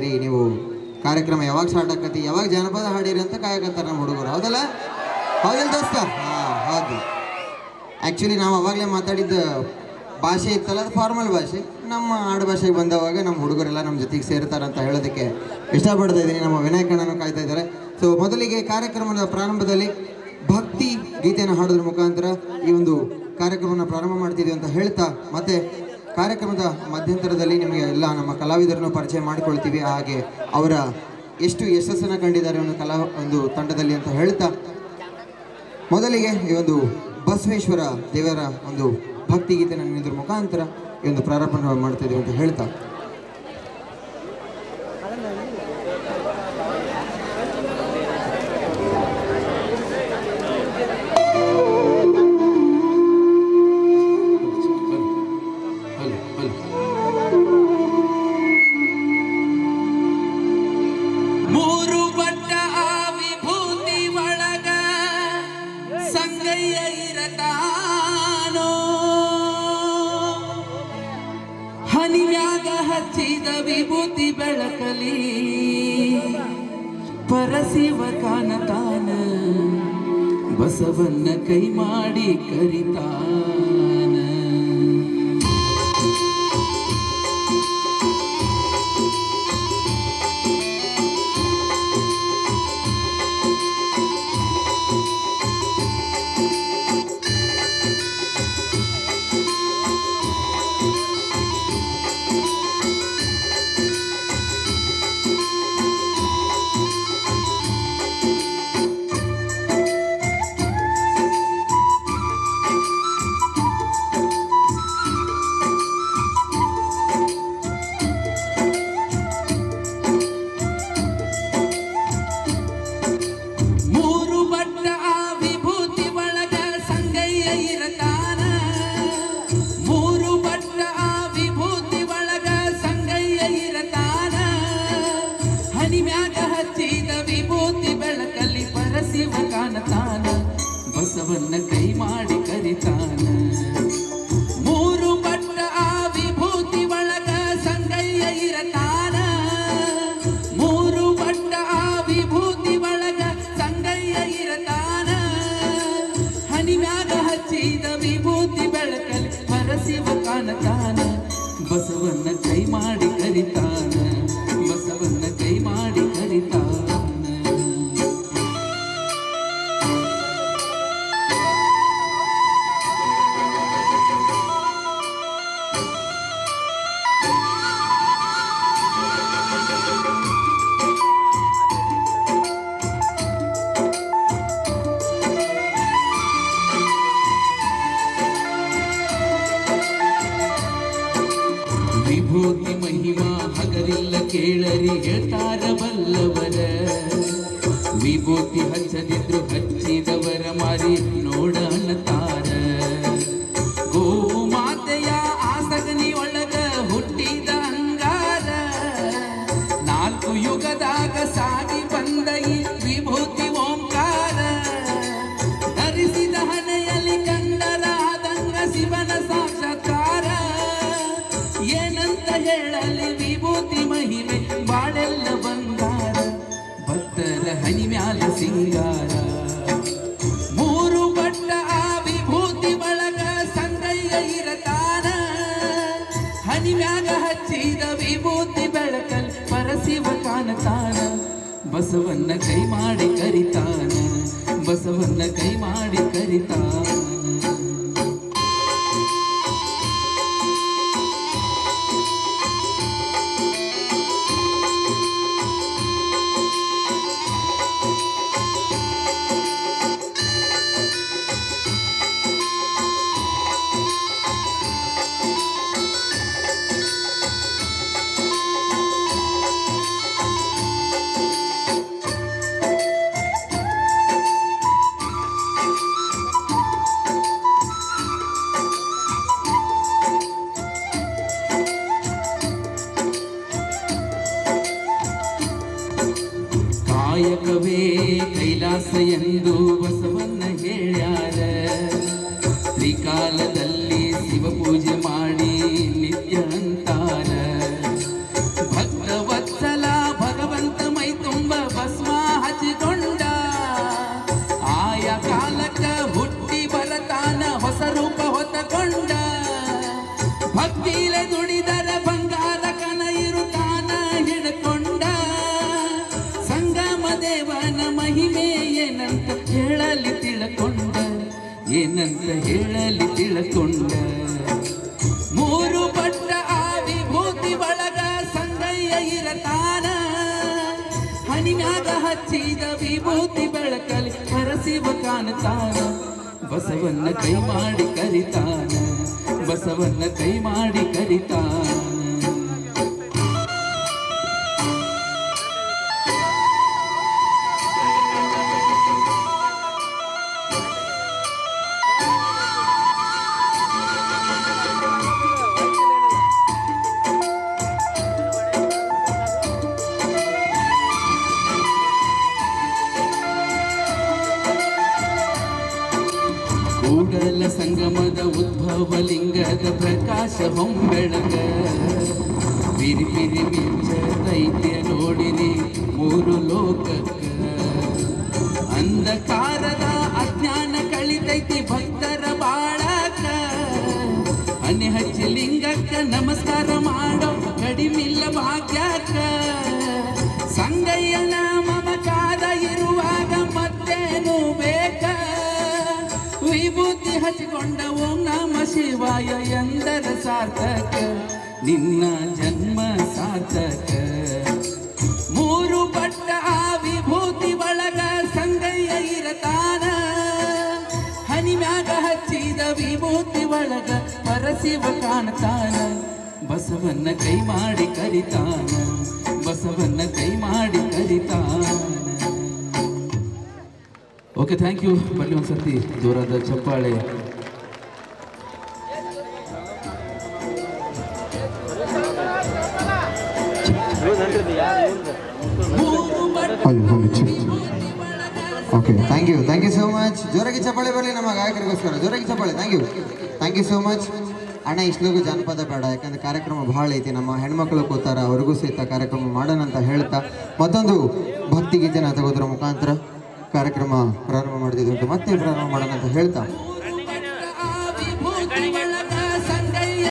ಇದ್ದೀರಿ. ನೀವು ಕಾರ್ಯಕ್ರಮ ಯಾವಾಗ ಸ್ಟಾರ್ಟ್ ಆಕತಿ, ಯಾವಾಗ ಜನಪದ ಹಾಡಿರಿ ಅಂತ ಕಾಯಕತ್ತಾರೆ ನಮ್ಮ ಹುಡುಗರು. ಹೌದಲ್ಲ ದೋಸ್ತ? ಹೌದು. ಆ್ಯಕ್ಚುಲಿ ನಾವು ಅವಾಗಲೇ ಮಾತಾಡಿದ್ದ ಭಾಷೆ ಇತ್ತಲ್ಲ, ಅದು ಫಾರ್ಮಲ್ ಭಾಷೆ. ನಮ್ಮ ಆಡು ಭಾಷೆಗೆ ಬಂದವಾಗ ನಮ್ಮ ಹುಡುಗರೆಲ್ಲ ನಮ್ಮ ಜೊತೆಗೆ ಸೇರ್ತಾರೆ ಅಂತ ಹೇಳೋದಕ್ಕೆ ಇಷ್ಟಪಡ್ತಾ ಇದ್ದೀನಿ. ನಮ್ಮ ವಿನಾಯಕಣ್ಣನೂ ಕಾಯ್ತಾ ಇದ್ದಾರೆ. ಸೊ ಮೊದಲಿಗೆ ಕಾರ್ಯಕ್ರಮದ ಪ್ರಾರಂಭದಲ್ಲಿ ಭಕ್ತಿ ಗೀತೆಯನ್ನು ಹಾಡೋದ್ರ ಮುಖಾಂತರ ಈ ಒಂದು ಕಾರ್ಯಕ್ರಮವನ್ನು ಪ್ರಾರಂಭ ಮಾಡ್ತಿದ್ದೀವಿ ಅಂತ ಹೇಳ್ತಾ, ಮತ್ತೆ ಕಾರ್ಯಕ್ರಮದ ಮಧ್ಯಂತರದಲ್ಲಿ ನಿಮಗೆ ಎಲ್ಲ ನಮ್ಮ ಕಲಾವಿದರನ್ನು ಪರಿಚಯ ಮಾಡಿಕೊಳ್ತೀವಿ. ಹಾಗೆ ಅವರ ಎಷ್ಟು ಯಶಸ್ಸನ್ನು ಕಂಡಿದ್ದಾರೆ ಒಂದು ತಂಡದಲ್ಲಿ ಅಂತ ಹೇಳ್ತಾ, ಮೊದಲಿಗೆ ಈ ಒಂದು ಬಸವೇಶ್ವರ ದೇವರ ಒಂದು ಭಕ್ತಿ ಗೀತೆಯನ್ನು ಇದ್ರ ಮುಖಾಂತರ ಈ ಒಂದು ಪ್ರಾರಂಭ ಮಾಡ್ತಿದ್ದೀವಿ ಅಂತ ಹೇಳ್ತಾ, ಹನಿಯಾಗ ಹಚ್ಚಿದ ವಿಭೂತಿ ಬೆಳಕಲಿ ಪರಶಿವ ಕಾಣತಾನ, ಬಸವನ್ನ ಕೈ ಮಾಡಿ ಕರಿತಾನ. ಬಸವನ್ನ ಕೈ ಮಾಡಿ ಕರಿತಾನ. ಮೂರು ಬಟ್ಟ ಆ ವಿಭೂತಿ ಒಳಗ ಸಂಗಯ್ಯ ಇರತಾನ. ಮೂರು ಬಟ್ಟ ಆ ವಿಭೂತಿ ಒಳಗ ಸಂಗಯ್ಯ ಇರತಾನ. ಹನಿಮ್ಯಾಗ ಹಚ್ಚಿದ ವಿಭೂತಿ ಬೆಳಕಲ್ಲಿ ಪರಶಿವ ಕಾಣತಾನ. ಬಸವನ್ನ ಕೈ ಮಾಡಿ ಕರಿತಾನ. ಬಸವನ್ನ ಕೈ ಮಾಡಿ ಕರಿತಾನ. ವಿಭೂತಿ ಮಹಿಮಾ ಹಗರಿಲ್ಲ ಕೇಳರಿ ಹೇಳ್ತಾರ ಬಲ್ಲವರ. ವಿಭೂತಿ ಹಚ್ಚದಿದ್ರು ಹಚ್ಚಿದವರ ಮಾರಿ ನೋಡ ಅನ್ನತಾರ. ಗೋವು ಮಾತೆಯ ಆಸಗನಿ ಒಳಗ ಹುಟ್ಟಿದ ಅಂಗಾರ. ನಾಲ್ಕು ಯುಗದಾಗ ಸಾಗಿ ಬಂದ ಈ ವಿಭೂತಿ ಓಂಕಾರ. ಧರಿಸಿದ ಹಣೆಯಲ್ಲಿ ಕಂಡರಾದಂಗ ಶಿವನ ಸಾಕ್ಷಾತ್ಕಾರ. ಏನಂತ ಹೇಳಲಿ ವಿಭೂತಿ ಮಹಿಮೆ ಬಾಳೆಲ್ಲ ಬಂಗಾರ. ಭಕ್ತರ ಹನಿ ಮ್ಯಾಲ ಸಿಂಗಾರ. ಮೂರು ಬಟ್ಟ ಆ ವಿಭೂತಿ ಒಳಗ ಸಂಗಯ್ಯ ಇರತಾನ. ಹನಿ ಮ್ಯಾಗ ಹಚ್ಚಿದ ವಿಭೂತಿ ಬೆಳಕಲ್ ಪರಶಿವ ಕಾಣತಾನ. ಬಸವನ್ನ ಕೈ ಮಾಡಿ ಕರಿತಾನ. ಬಸವನ್ನ ಕೈ ಮಾಡಿ ಕರಿತಾನ. ಕಾಯಕವೇ ಕೈಲಾಸ ಎಂದು ಬಸವನ್ನ ಹೇಳ್ಯಾರ. ತ್ರಿಕಾಲದಲ್ಲಿ ಶಿವ ಪೂಜೆ ಮಾಡಿ ನಿತ್ಯ ಅಂತಾರ. ಭಕ್ತ ವತ್ಸಲ ಏನಂತ ಹೇಳಲಿ ತಿಳ್ಕೊಂಡ ಮೂರು ಬಟ್ಟ ಆ ವಿಭೂತಿ ಒಳಗ ಸಂಗಯ್ಯ ಇರತಾನ ಹನಿಮ್ಯಾಗ ಹಚ್ಚಿದ ವಿಭೂತಿ ಬೆಳಕಲಿ ಹರಸಿವ ಕಾಣತಾನ ಬಸವನ್ನ ಕೈ ಮಾಡಿ ಕರಿತಾನ ಬಸವನ್ನ ಕೈ ಮಾಡಿ ಕರಿತಾನ ಕೂಡಲ ಸಂಗಮದ ಉದ್ಭವ ಲಿಂಗದ ಪ್ರಕಾಶ ಹೊಂಬೆಳಗ ಬಿರಿ ಬಿರಿ ಮಿಂಚ ದೈತ್ಯ ನೋಡಿರಿ ಮೂರು ಲೋಕಕ್ಕ ಅಂಧಕಾರದ ಅಜ್ಞಾನ ಕಳಿತೈತಿ ಭಕ್ತರ ಬಾಳಕ ಹನಿ ಹಚ್ಚಿ ಲಿಂಗಕ್ಕ ನಮಸ್ಕಾರ ಮಾಡೋ ಕಡಿಮಿಲ್ಲ ಭಾಗ್ಯಕ್ಕ ಸಂಗಯ್ಯನ ಮಮಕಾರ ಇರುವಾಗ ಮತ್ತೇನು ಬೇಕ ವಿಭೂತಿ ಹಚ್ಚಿಕೊಂಡ ಓಂ ನಮ ಶಿವಾಯ ಎಂದರ ಸಾರ್ಥಕ ನಿನ್ನ ಜನ್ಮ ಸಾರ್ಥಕ ಮೂರು ಬಟ್ಟ ಆ ವಿಭೂತಿ ಒಳಗ ಸಂಗಯ್ಯ ಇರತಾನ ಹನಿಮ್ಯಾಗ ಹಚ್ಚಿದ ವಿಭೂತಿ ಒಳಗ ಪರಶಿವ ಕಾಣ್ತಾನ ಬಸವನ್ನ ಕೈ ಮಾಡಿ ಕರಿತಾನ ಬಸವನ್ನ ಕೈ ಮಾಡಿ ಕರಿತಾನ ಓಕೆ ಥ್ಯಾಂಕ್ ಯು ಬನ್ನಿ ಒಂದ್ಸರ್ತಿ ಜೋರಾದ ಚಪ್ಪಾಳೆ okay thank you so much ಜೋರಾಗಿ ಚಪ್ಪಾಳೆ ಬರಲಿ ನಮ್ಮ ಗಾಯಕರಿಗೋಸ್ಕರ ಜೋರಾಗಿ ಚಪ್ಪಾಳೆ ಥ್ಯಾಂಕ್ ಯು ಸೋ ಮಚ್ ಅಣ್ಣ ಇಷ್ಟಲಗೂ ಜಾನಪದ ಬೇಡ ಯಾಕಂದ್ರೆ ಕಾರ್ಯಕ್ರಮ ಭಾಳ ಐತಿ ನಮ್ಮ ಹೆಣ್ಮಕ್ಳು ಕೂತಾರ ಅವ್ರಿಗೂ ಸಹಿತ ಕಾರ್ಯಕ್ರಮ ಮಾಡೋಣ ಅಂತ ಹೇಳ್ತಾ ಮತ್ತೊಂದು ಭಕ್ತಿಗೀತೆನ ತೆಗೋದ್ರ ಮುಖಾಂತರ ಕಾರ್ಯಕ್ರಮ ಪ್ರಾರಂಭ ಮಾಡ್ತಿದ್ವಿ ಮತ್ತೆ ಪ್ರಾರಂಭ ಮಾಡೋಣ ಅಂತ ಹೇಳ್ತಾ